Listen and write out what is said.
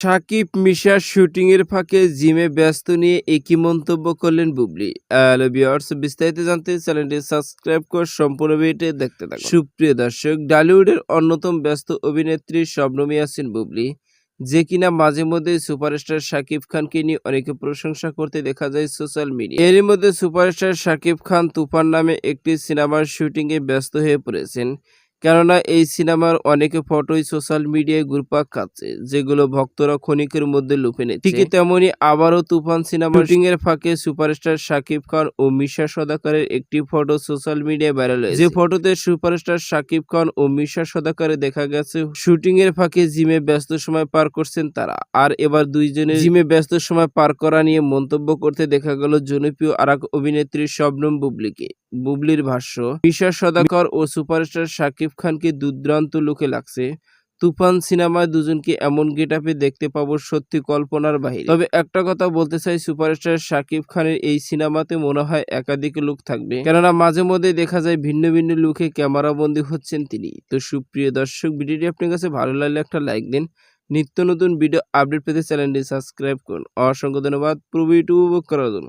সাকিব-মিশার শুটিংয়ের ফাঁকে জিমে ব্যস্ত নিয়ে একই মন্তব্য করলেন বুবলী। হ্যালো ভিউয়ার্স, বিস্তারিত জানতে চ্যানেলটি সাবস্ক্রাইব করে সম্পূর্ণ ভিডিওটি দেখতে থাকুন। সুপ্রিয় দর্শক, টলিউডের অন্যতম ব্যস্ত অভিনেত্রী শবনম ইয়াসমিন বুবলী, যে কিনা মাঝে মধ্যে সুপারস্টার শাকিব খানকে নিয়ে অনেকে প্রশংসা করতে দেখা যায় সোশ্যাল মিডিয়া। এরই মধ্যে সুপারস্টার শাকিব খান তুফান নামে একটি সিনেমার শুটিংয়ে ব্যস্ত হয়ে পড়েছেন। কেননা এই সিনেমার অনেক ফটোই সোশ্যাল মিডিয়ায় ঘুরপাক খাচ্ছে, যেগুলো ভক্তরা ক্ষণিকের মধ্যে লুফে নিচ্ছে। ঠিক তেমনি আবারও তুফান সিনেমার শুটিং এর ফাঁকে সুপারস্টার শাকিব খান ও মিশা সওদাগরের একটি ফটো সোশ্যাল মিডিয়ায় ভাইরাল হয়েছে। যে ফটোতে সুপারস্টার শাকিব খান ও মিশা সওদাগরে দেখা গেছে শুটিং এর ফাঁকে জিমে ব্যস্ত সময় পার করছেন তারা। আর এবার দুইজনের জিমে ব্যস্ত সময় পার করা নিয়ে মন্তব্য করতে দেখা গেল জনপ্রিয় আরেক অভিনেত্রী শবনম বুবলীকে। বুবলীর ভাষ্য, মিশা সওদাগর ও সুপারস্টার শাকিব খানকে দুর্দান্ত লুকে লাগছে। তুফান সিনেমায় দুজনকে এমন গেটআপে দেখতে পাবো সত্যি কল্পনার বাহিরে। তবে একটা কথা বলতে চাই, সুপারস্টার শাকিব খানের এই সিনেমাতে মনে হয় একাধিক লুক থাকবে, কেননা মাঝে মধ্যে দেখা যায় ভিন্ন ভিন্ন লুকে ক্যামেরাবন্দী হচ্ছেন তিনি। তো সুপ্রিয় দর্শক, ভিডিওটি আপনার কাছে ভালো লাগলে একটা লাইক দিন। নিত্য নতুন ভিডিও আপডেট পেতে চ্যানেলটি সাবস্ক্রাইব করুন। অসংখ্য ধন্যবাদ পুরো ভিডিওটি উপভোগ করার জন্য।